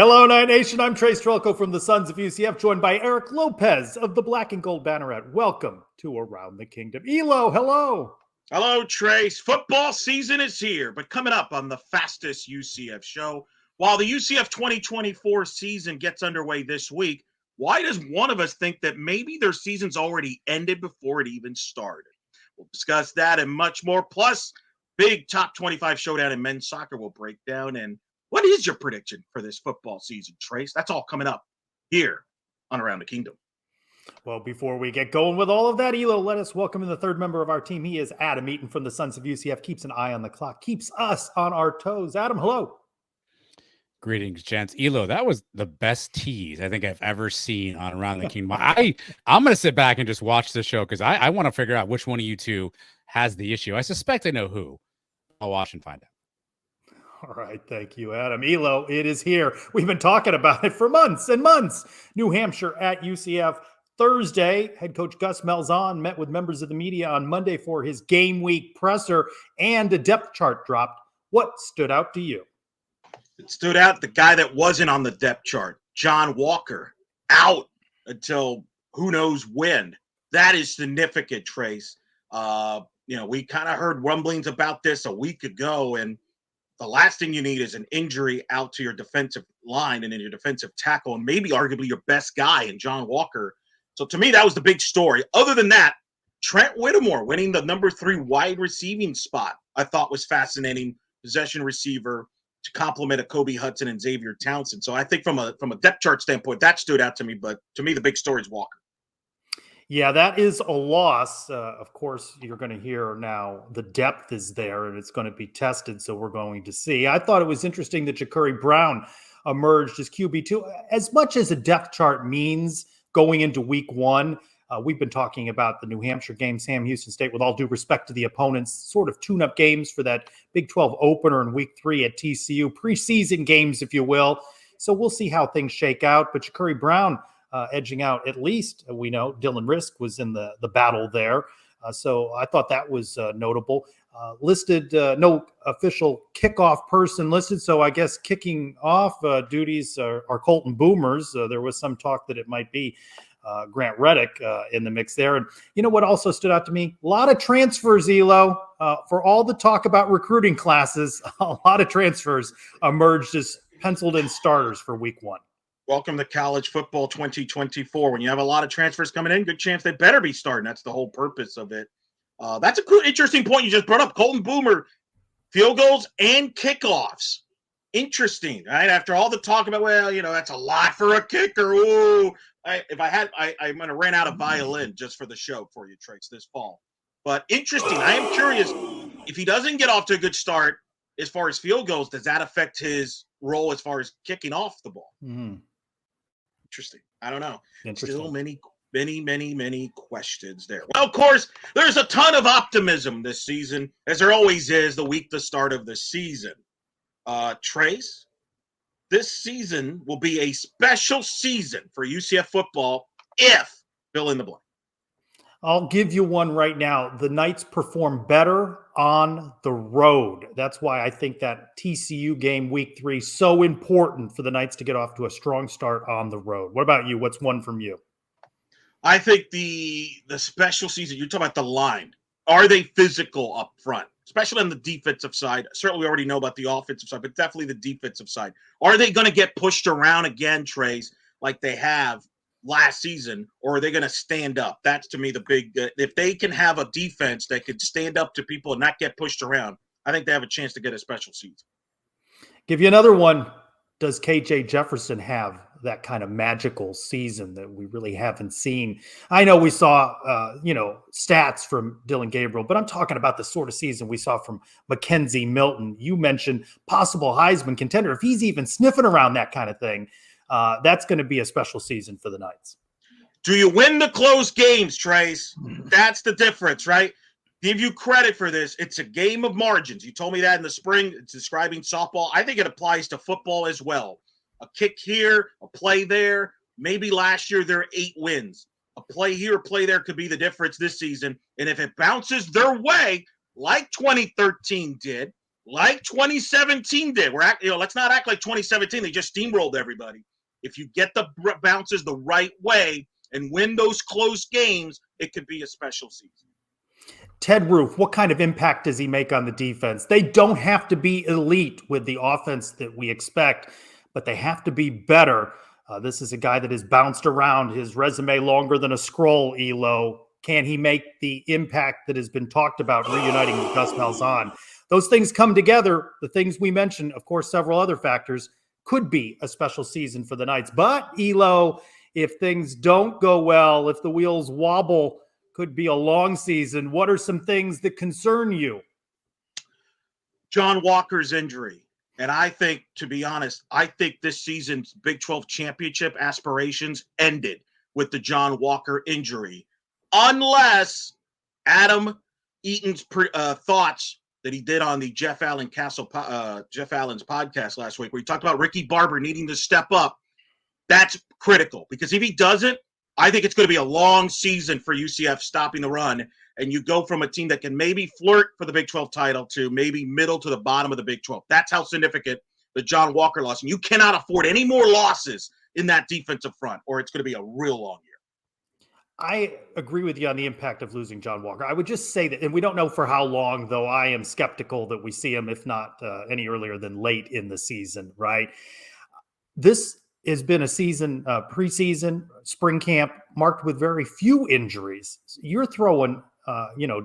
Hello, Night Nation. I'm Trylko from the Sons of UCF, joined by Eric Lopez of the Black and Gold Banneret. Welcome to Around the Kingdom. Elo, hello. Hello, Trace. Football season is here, but coming up on the fastest UCF show, while the UCF 2024 season gets underway this week, why does one of us think that maybe their season's already ended before it even started? We'll discuss that and much more. Plus, big top 25 showdown in men's soccer will break down. And what is your prediction for this football season, Trace? That's all coming up here on Around the Kingdom. Well, before we get going with all of that, Elo, let us welcome in the third member of our team. He is Adam Eaton from the Sons of UCF, keeps an eye on the clock, keeps us on our toes. Adam, hello. Greetings, gents. Elo, that was the best tease I think I've ever seen on Around the Kingdom. I'm going to sit back and just watch the show because I want to figure out which one of you two has the issue. I suspect I know who. I'll watch and find out. All right. Thank you, Adam. Elo, it is here. We've been talking about it for months and months. New Hampshire at UCF. Thursday, head coach Gus Malzahn met with members of the media on Monday for his game week presser, and a depth chart dropped. What stood out to you? It stood out the guy that wasn't on the depth chart, John Walker, out until who knows when. That is significant, Trace. We kind of heard rumblings about this a week ago, and the last thing you need is an injury out to your defensive line and in your defensive tackle, and maybe arguably your best guy in John Walker. So to me, that was the big story. Other than that, Trent Whittemore winning the number 3 wide receiving spot, I thought was fascinating. Possession receiver to complement a Kobe Hudson and Xavier Townsend. So I think from a depth chart standpoint, that stood out to me. But to me, the big story is Walker. Yeah, that is a loss. Of course, you're going to hear now the depth is there and it's going to be tested. So we're going to see. I thought it was interesting that Ja'Cory Brown emerged as QB2. As much as a depth chart means going into week one, we've been talking about the New Hampshire game, Sam Houston State, with all due respect to the opponents, sort of tune-up games for that Big 12 opener in week 3 at TCU, preseason games, if you will. So we'll see how things shake out. But Ja'Cory Brown edging out, at least we know Dylan Risk was in the battle there. So I thought that was notable. Listed, no official kickoff person listed. So I guess kicking off duties are Colton Boomers. There was some talk that it might be Grant Reddick in the mix there. And you know what also stood out to me? A lot of transfers, Elo. For all the talk about recruiting classes, a lot of transfers emerged as penciled in starters for week 1. Welcome to college football 2024. When you have a lot of transfers coming in, good chance they better be starting. That's the whole purpose of it. That's a cool, interesting point you just brought up. Colton Boomer, field goals and kickoffs. Interesting, right? After all the talk about, that's a lot for a kicker. Ooh, I'm going to rent out a violin just for the show for you, Trace, this fall. But interesting. I am curious, if he doesn't get off to a good start as far as field goals, does that affect his role as far as kicking off the ball? Mm-hmm. Interesting. I don't know. Still many questions there. Well, of course, there's a ton of optimism this season, as there always is the start of the season. Trace, this season will be a special season for UCF football if fill in the blank. I'll give you one right now. The Knights perform better on the road. That's why I think that TCU game week 3 so important for the Knights to get off to a strong start on the road. What about you? What's one from you? I think the special season, you're talking about the line. Are they physical up front, especially on the defensive side? Certainly we already know about the offensive side, but definitely the defensive side. Are they going to get pushed around again, Trace, like they have last season, or are they going to stand up? That's to me the big if they can have a defense that can stand up to people and not get pushed around, I think they have a chance to get a special season. Give you another one. Does KJ Jefferson have that kind of magical season that we really haven't seen? I know we saw stats from Dylan Gabriel, but I'm talking about the sort of season we saw from Mackenzie Milton. You mentioned possible Heisman contender. If he's even sniffing around that kind of thing, that's going to be a special season for the Knights. Do you win the close games, Trace? That's the difference, right? Give you credit for this. It's a game of margins. You told me that in the spring. It's describing softball. I think it applies to football as well. A kick here, a play there. Maybe last year there are 8 wins. A play here, a play there could be the difference this season. And if it bounces their way, like 2013 did, like 2017 did. Let's not act like 2017. They just steamrolled everybody. If you get the bounces the right way and win those close games, it could be a special season. Ted Roof, what kind of impact does he make on the defense? They don't have to be elite with the offense that we expect, but they have to be better. This is a guy that has bounced around, his resume longer than a scroll, Elo. Can he make the impact that has been talked about reuniting with Gus Malzahn? Those things come together. The things we mentioned, of course, several other factors, could be a special season for the Knights. But, Elo, if things don't go well, if the wheels wobble, could be a long season. What are some things that concern you? John Walker's injury. And I think, to be honest, I think this season's Big 12 championship aspirations ended with the John Walker injury. Unless Adam Eaton's thoughts that he did on the Jeff Allen's podcast last week, where he talked about Ricky Barber needing to step up, that's critical. Because if he doesn't, I think it's going to be a long season for UCF stopping the run, and you go from a team that can maybe flirt for the Big 12 title to maybe middle to the bottom of the Big 12. That's how significant the John Walker loss. And you cannot afford any more losses in that defensive front, or it's going to be a real long year. I agree with you on the impact of losing John Walker. I would just say that, and we don't know for how long, though I am skeptical that we see him, if not any earlier than late in the season, right? This has been a season, preseason, spring camp, marked with very few injuries. You're throwing,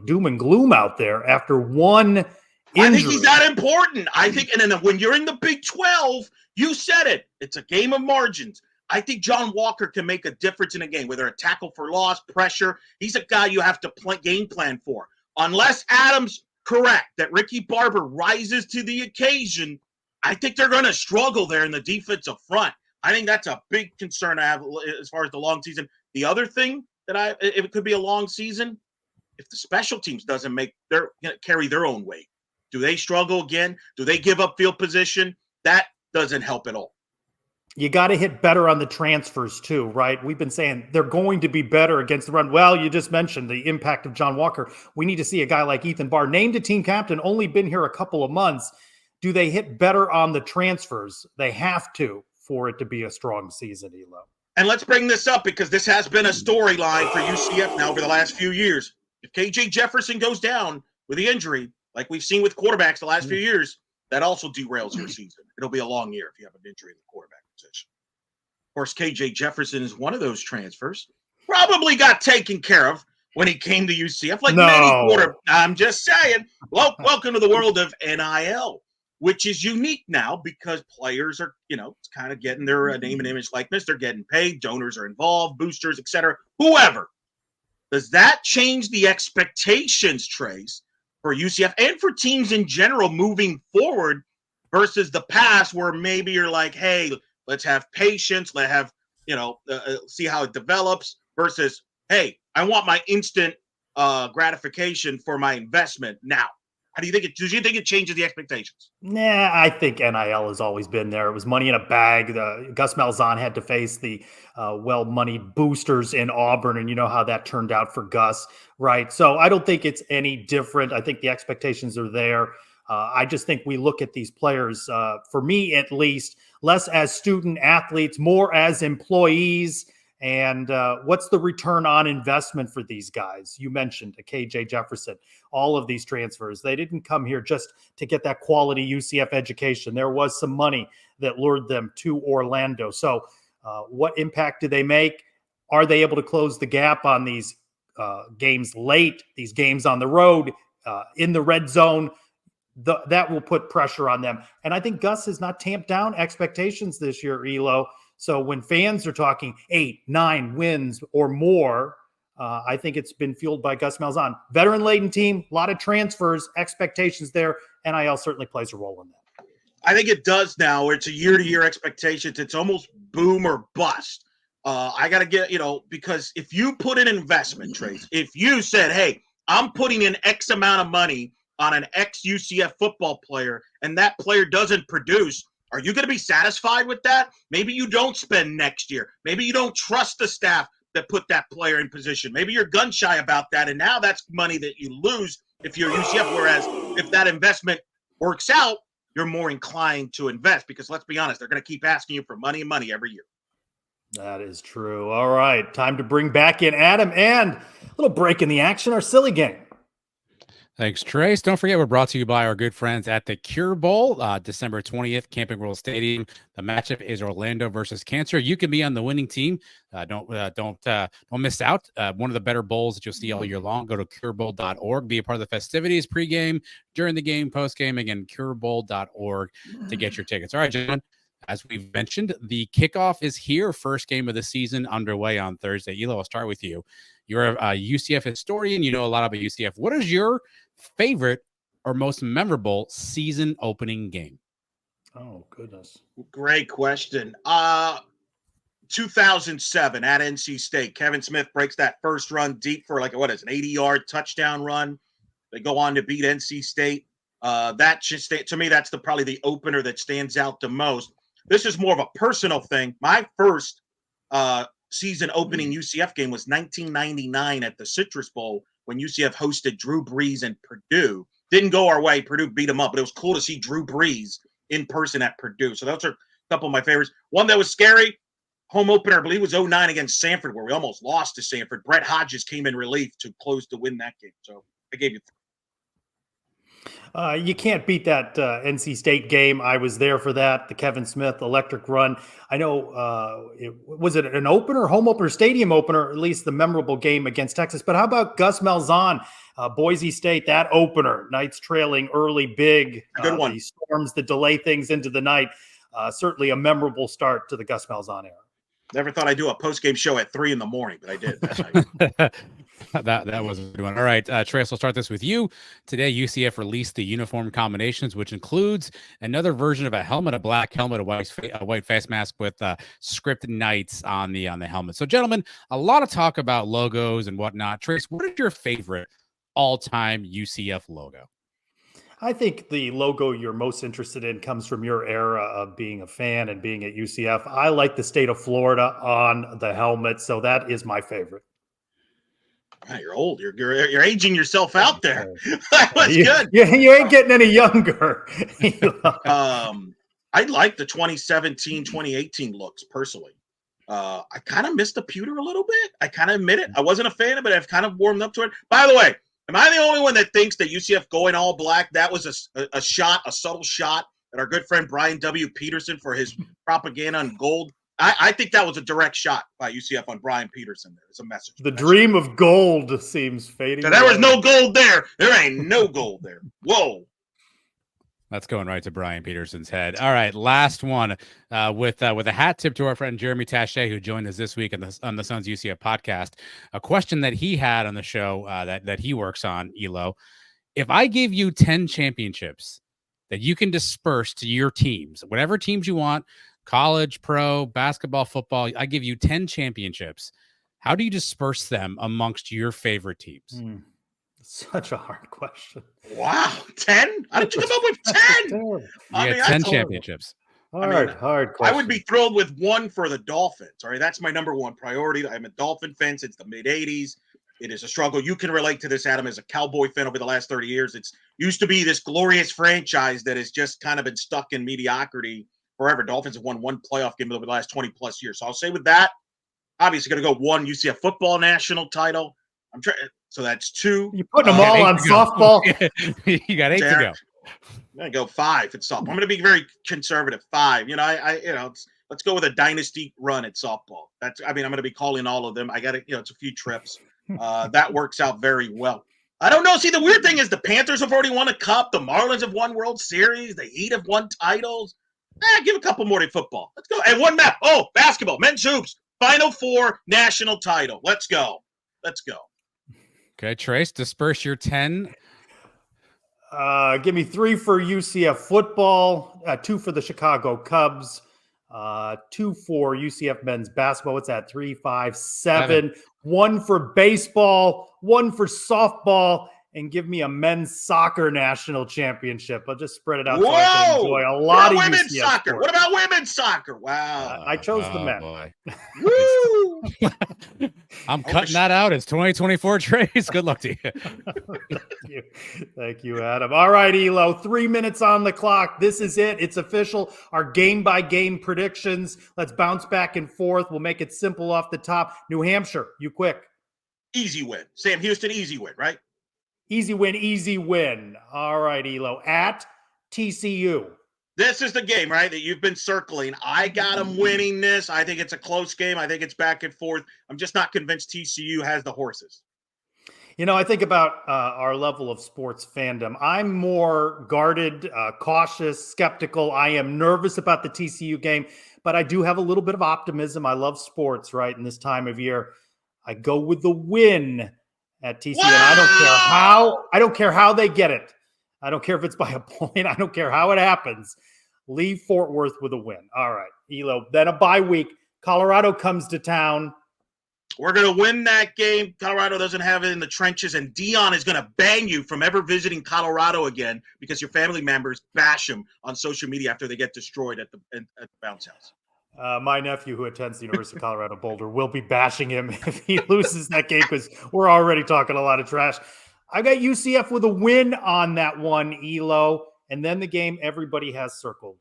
doom and gloom out there after one injury. I think he's that important. I think, and then when you're in the Big 12, you said it. It's a game of margins. I think John Walker can make a difference in a game, whether a tackle for loss, pressure. He's a guy you have to game plan for. Unless Adam's correct that Ricky Barber rises to the occasion, I think they're going to struggle there in the defensive front. I think that's a big concern I have as far as the long season. The other thing that it could be a long season, if the special teams doesn't carry their own weight. Do they struggle again? Do they give up field position? That doesn't help at all. You got to hit better on the transfers too, right? We've been saying they're going to be better against the run. Well, you just mentioned the impact of John Walker. We need to see a guy like Ethan Barr, named a team captain, only been here a couple of months. Do they hit better on the transfers? They have to for it to be a strong season, Elo. And let's bring this up because this has been a storyline for UCF now over the last few years. If KJ Jefferson goes down with the injury, like we've seen with quarterbacks the last few years, that also derails your season. It'll be a long year if you have an injury in the quarterback position. Of course, KJ Jefferson is one of those transfers. Probably got taken care of when he came to UCF, like many quarterbacks. I'm just saying, welcome to the world of NIL, which is unique now because players are, it's kind of getting their name and image likeness. They're getting paid. Donors are involved, boosters, etc. Whoever. Does that change the expectations, Trace, for UCF and for teams in general moving forward versus the past where maybe you're like, hey, let's have patience, let's have, see how it develops versus, hey, I want my instant gratification for my investment now. How do you think do you think it changes the expectations? Nah, I think NIL has always been there. It was money in a bag. Gus Malzahn had to face the well-moneyed boosters in Auburn, and you know how that turned out for Gus, right? So I don't think it's any different. I think the expectations are there. I just think we look at these players, for me at least, less as student athletes, more as employees. And what's the return on investment for these guys? You mentioned a KJ Jefferson, all of these transfers. They didn't come here just to get that quality UCF education. There was some money that lured them to Orlando. So what impact do they make? Are they able to close the gap on these games late, these games on the road, in the red zone? That will put pressure on them. And I think Gus has not tamped down expectations this year, Elo. So when fans are talking 8, 9 wins or more, I think it's been fueled by Gus Malzahn. Veteran-laden team, a lot of transfers, expectations there. NIL certainly plays a role in that. I think it does now. It's a year-to-year expectations. It's almost boom or bust. I got to get, because if you put an investment, Trace, if you said, hey, I'm putting in X amount of money on an ex-UCF football player and that player doesn't produce, are you going to be satisfied with that? Maybe you don't spend next year. Maybe you don't trust the staff that put that player in position. Maybe you're gun shy about that, and now that's money that you lose if you're UCF, whereas if that investment works out, you're more inclined to invest because let's be honest, they're going to keep asking you for money and money every year. That is true. All right, time to bring back in Adam and a little break in the action, our silly game. Thanks, Trace. Don't forget, we're brought to you by our good friends at the Cure Bowl, December 20th, Camping World Stadium. The matchup is Orlando versus Cancer. You can be on the winning team. Don't miss out. One of the better bowls that you'll see all year long. Go to curebowl.org. Be a part of the festivities, pregame, during the game, postgame. Again, curebowl.org to get your tickets. All right, gentlemen. As we've mentioned, the kickoff is here. First game of the season underway on Thursday. Elo, I'll start with you. You're a UCF historian. You know a lot about UCF. What is your favorite or most memorable season opening game? Oh, goodness. Great question. 2007 at NC State. Kevin Smith breaks that first run deep for an 80-yard touchdown run. They go on to beat NC State. That just, to me, that's probably the opener that stands out the most. This is more of a personal thing. My first season opening UCF game was 1999 at the Citrus Bowl when UCF hosted Drew Brees and Purdue. Didn't go our way. Purdue beat them up, but it was cool to see Drew Brees in person at Purdue. So those are a couple of my favorites. One that was scary, home opener, I believe, was 2009 against Sanford, where we almost lost to Sanford. Brett Hodges came in relief to close to win that game. So I gave you you can't beat that NC State game. I was there for that, the Kevin Smith electric run. I know, was it an opener, home opener, stadium opener, at least the memorable game against Texas. But how about Gus Malzahn, Boise State, that opener, Knights trailing early big. Good one. The storms that delay things into the night. Certainly a memorable start to the Gus Malzahn era. Never thought I'd do a post-game show at 3 a.m, but I did that night. That was a good one. All right, Trace, I'll start this with you. Today, UCF released the uniform combinations, which includes another version of a helmet, a black helmet, a white face mask with script Knights on the helmet. So, gentlemen, a lot of talk about logos and whatnot. Trace, what is your favorite all-time UCF logo? I think the logo you're most interested in comes from your era of being a fan and being at UCF. I like the state of Florida on the helmet, so that is my favorite. Wow, you're old. You're aging yourself out there. That was good. You ain't getting any younger. I like the 2017, 2018 looks personally. I kind of missed the pewter a little bit. I kind of admit it. I wasn't a fan of it. I've kind of warmed up to it. By the way, am I the only one that thinks that UCF going all black, that was a shot, a subtle shot at our good friend Brian W. Peterson for his propaganda on gold? I think that was a direct shot by UCF on Brian Peterson. There was a message. The dream of gold seems fading. So there was no gold there. There ain't no gold there. Whoa. That's going right to Brian Peterson's head. All right, last one with a hat tip to our friend Jeremy Taché, who joined us this week on the Suns UCF podcast. A question that he had on the show that he works on, Elo. If I give you 10 championships that you can disperse to your teams, whatever teams you want, college, pro, basketball, football, I give you 10 championships. How do you disperse them amongst your favorite teams? Such a hard question. Wow, 10? How did you come up with 10? I mean, 10 championships. Hard question. I would be thrilled with one for the Dolphins. All right, that's my number one priority. I'm a Dolphin fan since the mid-'80s. It is a struggle. You can relate to this, Adam, as a Cowboy fan over the last 30 years. It's used to be this glorious franchise that has just kind of been stuck in mediocrity forever. Dolphins have won one playoff game over the last 20-plus years. So I'll say with that, obviously going to go one UCF football national title. I'm trying. So that's 2. You're putting them all on softball. You got 8 to go. I'm going to go 5 at softball. I'm going to be very conservative. 5. Let's go with a dynasty run at softball. I'm going to be calling all of them. I got to, it's a few trips. That works out very well. I don't know. See, the weird thing is the Panthers have already won a cup. The Marlins have won World Series. The Heat have won titles. Give a couple more to football. Let's go. And one map. Oh, basketball, men's hoops, Final Four, national title. Let's go. Okay, Trace, disperse your 10. Give me 3 for UCF football, 2 for the Chicago Cubs, 2 for UCF men's basketball. What's that? 3, 5, 7. 1 for baseball, 1 for softball, and give me a men's soccer national championship. I'll just spread it out Whoa! so I can enjoy a What lot about of women's UCF soccer? sports. What about women's soccer? Wow. I chose the men. Boy. Woo! I'm cutting that out. It's 2024 Trace. Good luck to you. Thank you, Adam. All right, Elo, 3 minutes on the clock. This is it. It's official. Our game-by-game predictions. Let's bounce back and forth. We'll make it simple off the top. New Hampshire, you quick. Easy win. Sam Houston, easy win, right? Easy win, easy win. All right, Elo. At TCU. This is the game, right, that you've been circling. I got them winning this. I think it's a close game. I think it's back and forth. I'm just not convinced TCU has the horses. You know, I think about our level of sports fandom. I'm more guarded, cautious, skeptical. I am nervous about the TCU game, but I do have a little bit of optimism. I love sports, right? In this time of year, I go with the win at TCU, and I don't care how they get it. I don't care if it's by a point. I don't care how it happens. Leave Fort Worth with a win. All right, Elo. Then a bye week. Colorado comes to town. We're going to win that game. Colorado doesn't have it in the trenches, and Dion is going to ban you from ever visiting Colorado again because your family members bash him on social media after they get destroyed at the bounce house. My nephew, who attends the University of Colorado Boulder, will be bashing him if he loses that game because we're already talking a lot of trash. I got UCF with a win on that one, Elo. And then the game everybody has circled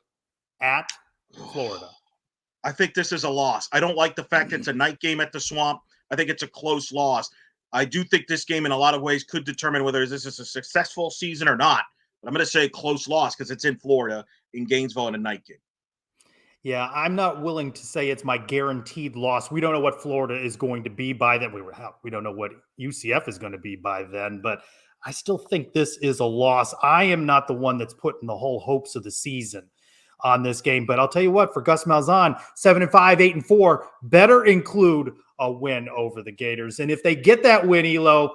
at Florida. I think this is a loss. I don't like the fact it's a night game at the Swamp. I think it's a close loss. I do think this game in a lot of ways could determine whether this is a successful season or not. But I'm going to say close loss because it's in Florida, in Gainesville, in a night game. Yeah, I'm not willing to say it's my guaranteed loss. We don't know what Florida is going to be by then. We don't know what UCF is going to be by then, but I still think this is a loss. I am not the one that's putting the whole hopes of the season on this game, but I'll tell you what, for Gus Malzahn, 7-5, 8-4, better include a win over the Gators. And if they get that win, Elo,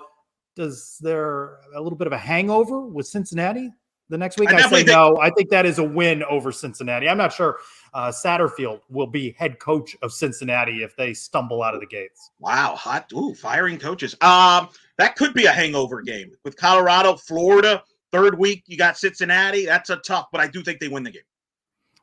does there a little bit of a hangover with Cincinnati the next week? I say no. I think that is a win over Cincinnati. I'm not sure Satterfield will be head coach of Cincinnati if they stumble out of the gates. Wow, hot. Ooh, firing coaches. That could be a hangover game with Colorado, Florida. Third week, you got Cincinnati. That's a tough, but I do think they win the game.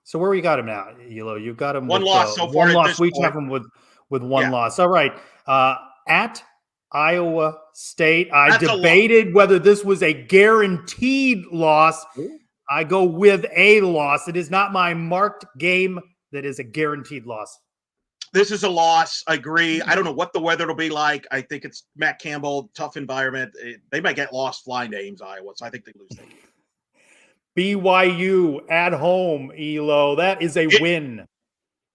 So where you got him now, Elo? You've got him one with, loss so far. One loss. We each have him with one loss. All right. At Iowa State, I debated whether this was a guaranteed loss. Ooh. I go with a loss. It is not my marked game that is a guaranteed loss. This is a loss. I agree. I don't know what the weather will be like. I think it's Matt Campbell, tough environment. They might get lost flying to Ames, Iowa, so I think they lose that game. BYU at home, Elo. That is a win.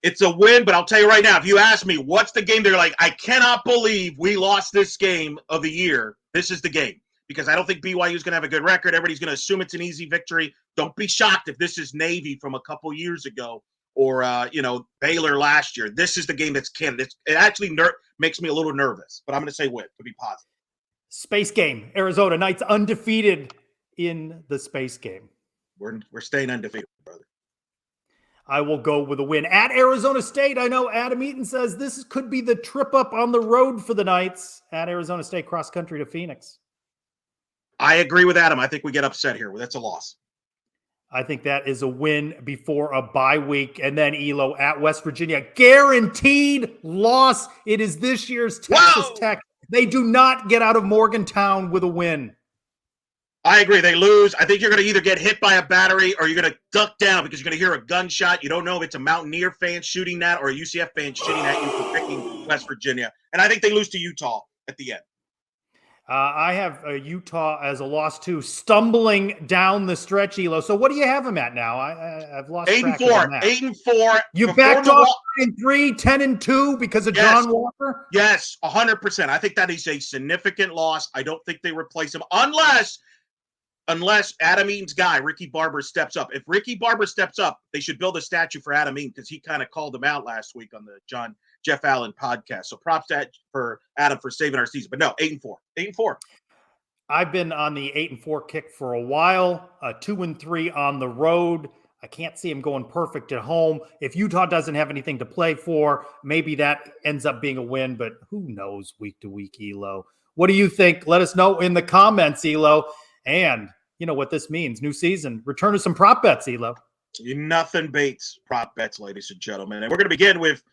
It's a win, but I'll tell you right now, if you ask me what's the game, they're like, I cannot believe we lost this game of the year. This is the game. Because I don't think BYU is going to have a good record. Everybody's going to assume it's an easy victory. Don't be shocked if this is Navy from a couple years ago or, Baylor last year. This is the game that's candidate. It actually makes me a little nervous, but I'm going to say win to be positive. Space game. Arizona Knights undefeated in the space game. We're staying undefeated, brother. I will go with a win. At Arizona State, I know Adam Eaton says this could be the trip up on the road for the Knights. At Arizona State, cross country to Phoenix. I agree with Adam. I think we get upset here. That's a loss. I think that is a win before a bye week. And then Elo at West Virginia. Guaranteed loss. It is this year's Texas Tech. They do not get out of Morgantown with a win. I agree. They lose. I think you're going to either get hit by a battery or you're going to duck down because you're going to hear a gunshot. You don't know if it's a Mountaineer fan shooting that or a UCF fan shooting at you for picking West Virginia. And I think they lose to Utah at the end. I have Utah as a loss too, stumbling down the stretch, Elo. So what do you have them at now? I've lost 8-4. 8-4. You backed off 9-3, 10-2 because of John Walker? Yes, 100%. I think that is a significant loss. I don't think they replace him unless Adam Eaton's guy, Ricky Barber, steps up. If Ricky Barber steps up, they should build a statue for Adam Eaton because he kind of called him out last week on the Jeff Allen podcast. So props for Adam for saving our season. But no, 8-4. 8-4. I've been on the 8-4 kick for a while. 2-3 on the road. I can't see him going perfect at home. If Utah doesn't have anything to play for, maybe that ends up being a win. But who knows week to week, Elo? What do you think? Let us know in the comments, Elo. And you know what this means. New season. Return to some prop bets, Elo. Nothing beats prop bets, ladies and gentlemen. And we're going to begin with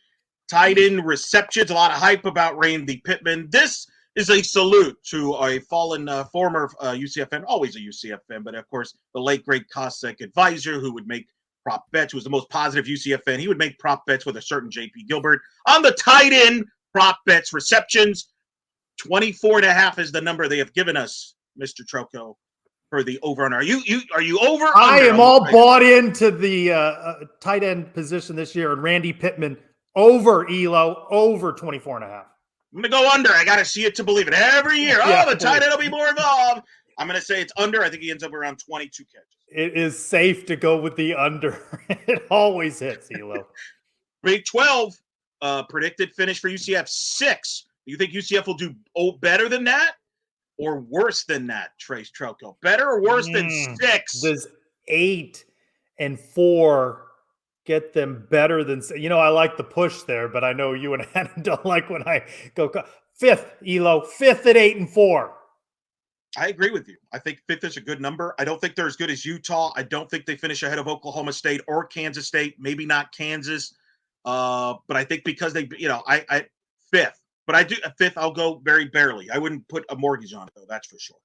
tight end receptions. A lot of hype about Randy Pittman. This is a salute to a fallen former UCF fan, always a UCF fan, but of course, the late, great Cossack advisor who would make prop bets, who was the most positive UCF fan. He would make prop bets with a certain JP Gilbert. On the tight end prop bets receptions, 24.5 is the number they have given us, Mr. Trylko, for the over and are you over? I am all bought into the tight end position this year, and Randy Pittman over Elo, over 24.5. I'm going to go under. I got to see it to believe it every year. Yeah, the tight end will be more involved. I'm going to say it's under. I think he ends up around 22 catches. It is safe to go with the under. It always hits, Elo. Big 12 predicted finish for UCF 6. Do you think UCF will do better than that or worse than that, Trace Trylko? Better or worse than 6? Does 8 and 4 get them better than, I like the push there, but I know you and Adam don't like when I go 5th, Elo, 5th at 8 and 4. I agree with you. I think 5th is a good number. I don't think they're as good as Utah. I don't think they finish ahead of Oklahoma State or Kansas State. Maybe not Kansas. But I think because they, I 5th. But I do a 5th. I'll go very barely. I wouldn't put a mortgage on it though. That's for sure.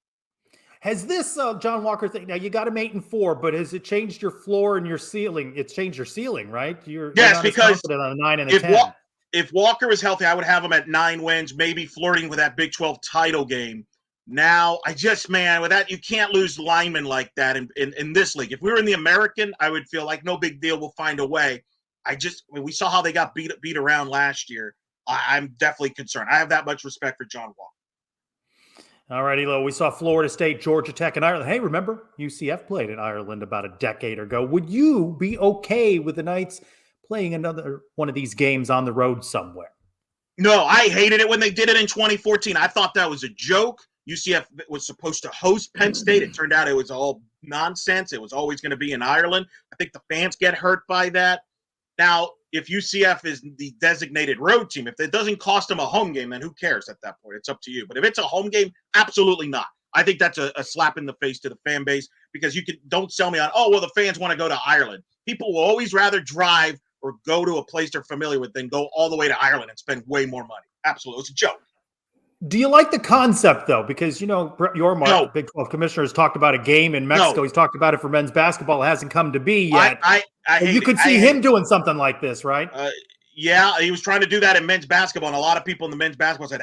Has this John Walker thing? Now you got him 8 and 4, but has it changed your floor and your ceiling? It's changed your ceiling, right? You're yes, not because on a 9 and a 10. If Walker was healthy, I would have him at 9 wins, maybe flirting with that Big 12 title game. Now, with that, you can't lose linemen like that in this league. If we were in the American, I would feel like no big deal. We'll find a way. We saw how they got beat around last year. I'm definitely concerned. I have that much respect for John Walker. All right, Elo, we saw Florida State, Georgia Tech, and Ireland. Hey, remember, UCF played in Ireland about a decade ago. Would you be okay with the Knights playing another one of these games on the road somewhere? No, I hated it when they did it in 2014. I thought that was a joke. UCF was supposed to host Penn State. It turned out it was all nonsense. It was always going to be in Ireland. I think the fans get hurt by that. Now, if UCF is the designated road team, if it doesn't cost them a home game, then who cares at that point? It's up to you. But if it's a home game, absolutely not. I think that's a slap in the face to the fan base because don't sell me on, the fans want to go to Ireland. People will always rather drive or go to a place they're familiar with than go all the way to Ireland and spend way more money. Absolutely. It's a joke. Do you like the concept, though? Because, Brett Yormark, the Big 12 commissioner, has talked about a game in Mexico. He's talked about it for men's basketball. It hasn't come to be yet. You could see him doing something like this, right? Yeah, he was trying to do that in men's basketball, and a lot of people in the men's basketball said,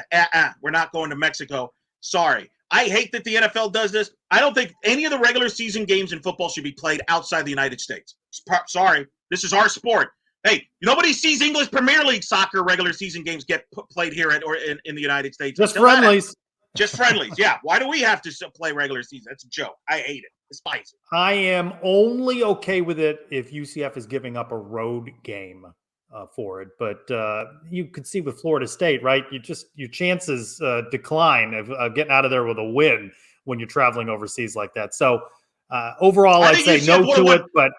we're not going to Mexico. Sorry. I hate that the NFL does this. I don't think any of the regular season games in football should be played outside the United States. Sorry. This is our sport. Hey, nobody sees English Premier League soccer regular season games get played here in the United States. Just friendlies. Just friendlies, yeah. Why do we have to play regular season? That's a joke. I hate it. Despise it. I am only okay with it if UCF is giving up a road game for it. But you could see with Florida State, right? Your chances decline of getting out of there with a win when you're traveling overseas like that. So overall, I'd say no to it, but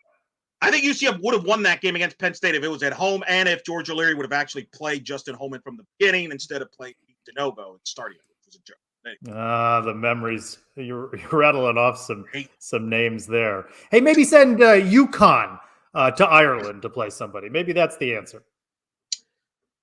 I think UCF would have won that game against Penn State if it was at home and if George O'Leary would have actually played Justin Holman from the beginning instead of playing DeNovo and starting it, which was a joke. Anyway. The memories. You're rattling off some names there. Hey, maybe send UConn to Ireland to play somebody. Maybe that's the answer.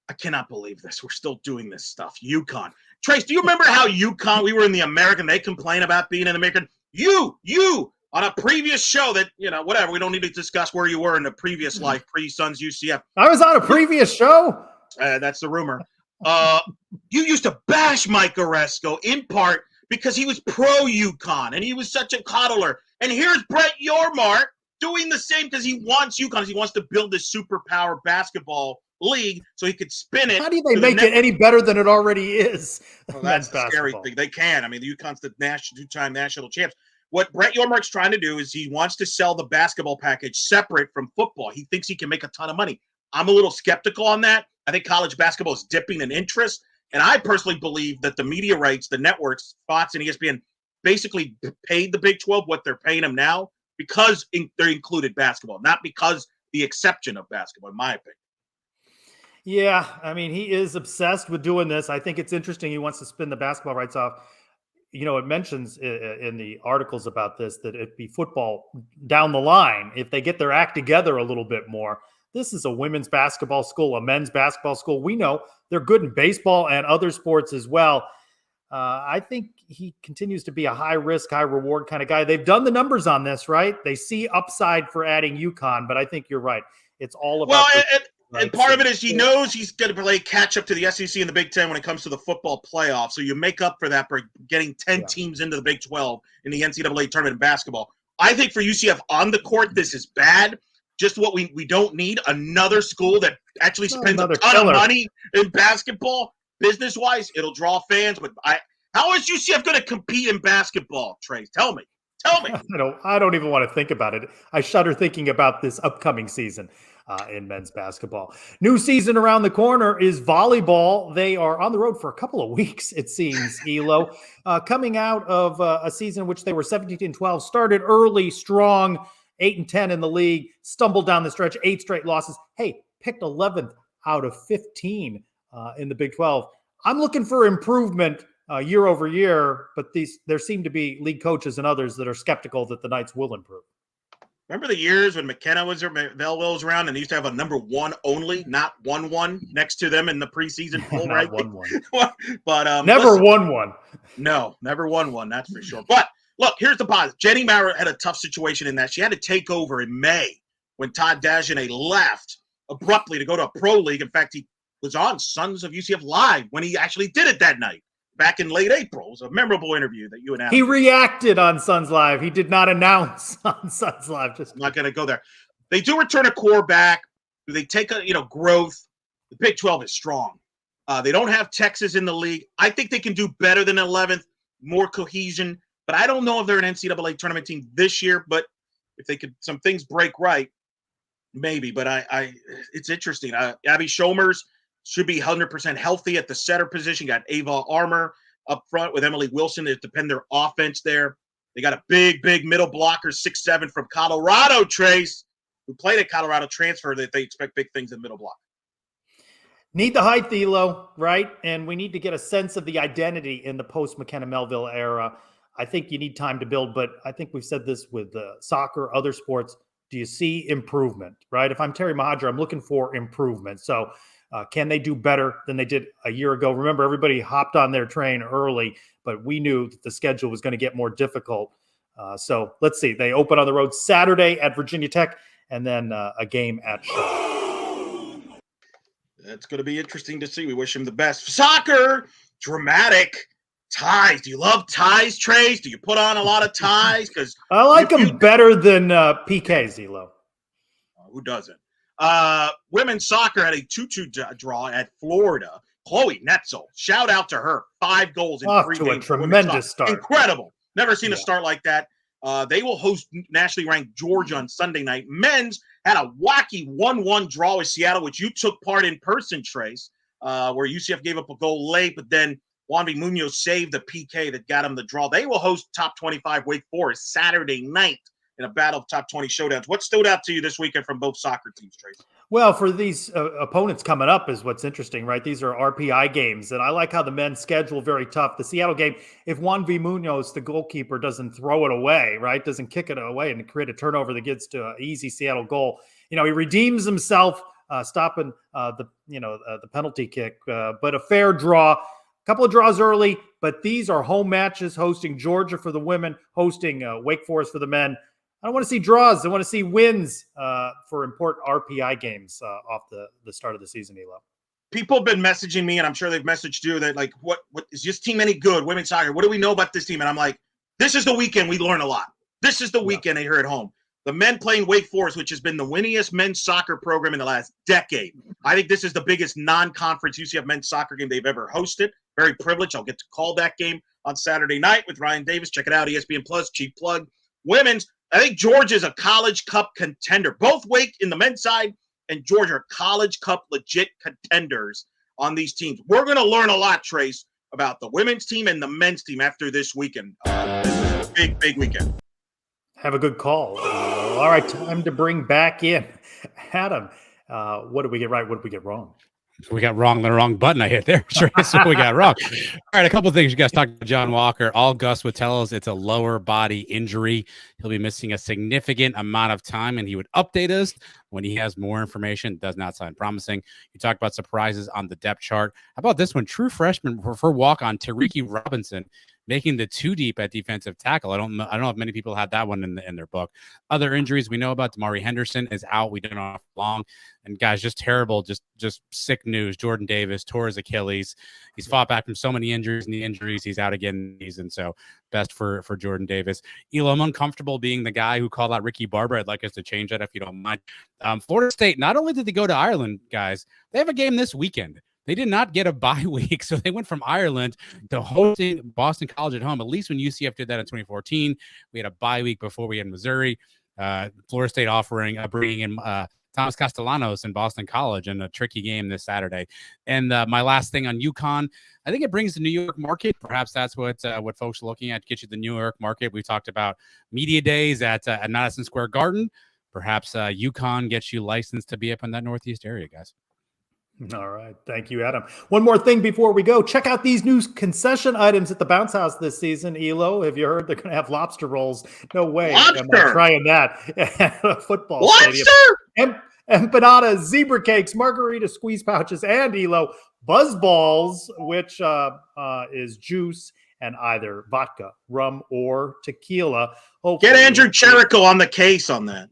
I cannot believe this. We're still doing this stuff. UConn. Trace, do you remember how UConn, we were in the American, they complain about being in the American? You on a previous show that, whatever, we don't need to discuss where you were in the previous life, pre-Suns UCF. I was on a previous show. That's the rumor. You used to bash Mike Oresco in part because he was pro-UConn and he was such a coddler. And here's Brett Yormark doing the same because he wants UConn. He wants to build this superpower basketball league so he could spin it. How do they make it any better than it already is? Well, that's the scary thing. They can. I mean, the UConn's the two-time national champs. What Brett Yormark's trying to do is he wants to sell the basketball package separate from football. He thinks he can make a ton of money. I'm a little skeptical on that. I think college basketball is dipping in interest. And I personally believe that the media rights, the networks, Fox and ESPN, basically paid the Big 12 what they're paying them now because they included basketball, not because the exception of basketball, in my opinion. Yeah, I mean, he is obsessed with doing this. I think it's interesting. He wants to spin the basketball rights off. It mentions in the articles about this that it'd be football down the line if they get their act together a little bit more. This is a women's basketball school, a men's basketball school. We know they're good in baseball and other sports as well. I think he continues to be a high risk, high reward kind of guy. They've done the numbers on this, right? They see upside for adding UConn, but I think you're right. It's all Well, about and part of it is he knows he's going to play catch up to the SEC and the Big Ten when it comes to the football playoff. So you make up for that by getting 10 teams into the Big 12 in the NCAA tournament in basketball. I think for UCF on the court, this is bad. Just what we don't need, another school that actually spends a ton of money in basketball. Business-wise, it'll draw fans. But how is UCF going to compete in basketball, Trace? Tell me. I don't even want to think about it. I shudder thinking about this upcoming season in men's basketball. New season around the corner is volleyball. They are on the road for a couple of weeks, it seems, Elo. Coming out of a season in which they were 17-12, started early, strong, 8-10 in the league, stumbled down the stretch, 8 straight losses. Hey, picked 11th out of 15 in the Big 12. I'm looking for improvement year over year, but there seem to be league coaches and others that are skeptical that the Knights will improve. Remember the years when McKenna was was around and they used to have a number 1 only, not 1-1 next to them in the preseason poll, right? 1-1. But never won one. No, never won one, that's for sure. But look, here's the positive. Jenny Maurer had a tough situation in that she had to take over in May when Todd Dagenais left abruptly to go to a pro league. In fact, he was on Sons of UCF Live when he actually did it that night. Back in late April. It was a memorable interview that you and Adam. He reacted on Suns Live. He did not announce on Suns Live. I'm not going to go there. They do return a core back. Do they take growth? The Big 12 is strong. They don't have Texas in the league. I think they can do better than 11th, more cohesion. But I don't know if they're an NCAA tournament team this year. But if they could, some things break right, maybe. But it's interesting. Abby Shomers should be 100% healthy at the setter position. Got Ava Armour up front with Emily Wilson to depend their offense there. They got a big middle blocker, 6'7" from Colorado, Trace, who played at Colorado, transfer that they expect big things in middle block. Need the height, Elo, right? And we need to get a sense of the identity in the post-McKenna Melville era. I think you need time to build, but I think we've said this with soccer, other sports. Do you see improvement, right? If I'm Terry Mahadra, I'm looking for improvement. So can they do better than they did a year ago? Remember, everybody hopped on their train early, but we knew that the schedule was going to get more difficult. So let's see. They open on the road Saturday at Virginia Tech and then a game at Shaw. That's going to be interesting to see. We wish him the best. Soccer, dramatic. Ties. Do you love ties, Trace? Do you put on a lot of ties? Because I like them better than PK, Zelo. Who doesn't? Women's soccer had a 2-2 draw at Florida. Chloe Netzel, shout out to her. 5 goals in 3 games. To a tremendous start. Incredible. Never seen a start like that. They will host nationally ranked Georgia on Sunday night. Men's had a wacky 1-1 draw with Seattle, which you took part in person, Trace, where UCF gave up a goal late, but then Juanvi Munoz saved the PK that got him the draw. They will host top 25 Wake Forest Saturday night in a battle of top 20 showdowns. What stood out to you this weekend from both soccer teams, Trace? Well, for these opponents coming up is what's interesting, right? These are RPI games, and I like how the men's schedule very tough. The Seattle game, if Juan V. Munoz, the goalkeeper, doesn't throw it away, right, doesn't kick it away and create a turnover that gets to an easy Seattle goal, he redeems himself, stopping the penalty kick, but a fair draw. A couple of draws early, but these are home matches, hosting Georgia for the women, hosting Wake Forest for the men. I don't want to see draws. I want to see wins for important RPI games off the start of the season, Elo. People have been messaging me, and I'm sure they've messaged you, that like, what is this team any good? Women's soccer. What do we know about this team? And I'm like, this is the weekend we learn a lot. This is the weekend here at home. The men playing Wake Forest, which has been the winningest men's soccer program in the last decade. I think this is the biggest non-conference UCF men's soccer game they've ever hosted. Very privileged. I'll get to call that game on Saturday night with Ryan Davis. Check it out, ESPN Plus, cheap plug. Women's, I think Georgia is a College Cup contender. Both Wake in the men's side and Georgia are College Cup legit contenders on these teams. We're going to learn a lot, Trace, about the women's team and the men's team after this weekend. This is a big weekend. Have a good call. All right, time to bring back in Adam. What did we get right? What did we get wrong? We got the wrong button I hit there. Sure, that's what we got wrong. All right, a couple of things. You guys talked about John Walker. All Gus would tell us it's a lower body injury. He'll be missing a significant amount of time, and he would update us when he has more information. Does not sound promising. You talked about surprises on the depth chart. How about this one? True freshman for walk-on Tyreke Robinson making the 2 deep at defensive tackle. I don't know if many people had that one in their book. Other injuries we know about: Damari Henderson is out. We don't know how long. And guys, just terrible, just sick news. Jordan Davis tore his Achilles. He's fought back from so many injuries, and the injuries he's out again. And so best for Jordan Davis. Elo, I'm uncomfortable being the guy who called out Ricky Barber. I'd like us to change that if you don't mind. Florida State, not only did they go to Ireland, guys, they have a game this weekend. They did not get a bye week, so they went from Ireland to hosting Boston College at home. At least when UCF did that in 2014, we had a bye week before we had Missouri. Florida State bringing in Thomas Castellanos in Boston College in a tricky game this Saturday. And my last thing on UConn, I think it brings the New York market. Perhaps that's what folks are looking at, get you the New York market. We talked about media days at Madison Square Garden. Perhaps UConn gets you licensed to be up in that Northeast area, guys. All right. Thank you, Adam. One more thing before we go. Check out these new concession items at the Bounce House this season. Elo, have you heard they're going to have lobster rolls? No way. Lobster. I'm not trying that at a football Lobster? stadium. Empanadas, zebra cakes, margarita squeeze pouches, and Elo, buzz balls, which is juice and either vodka, rum, or tequila. Get Andrew Trylko on the case on that.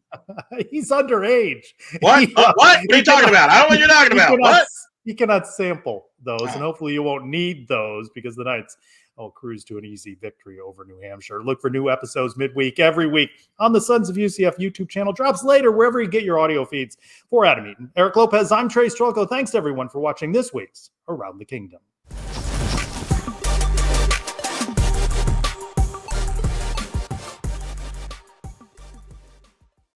He's underage. What? What are you talking about? I don't know what you're talking about. What? You cannot sample those, and hopefully you won't need those because the Knights will cruise to an easy victory over New Hampshire. Look for new episodes midweek every week on the Sons of UCF YouTube channel. Drops later wherever you get your audio feeds. For Adam Eaton, Eric Lopez, I'm Trace Trylko. Thanks, everyone, for watching this week's Around the Kingdom.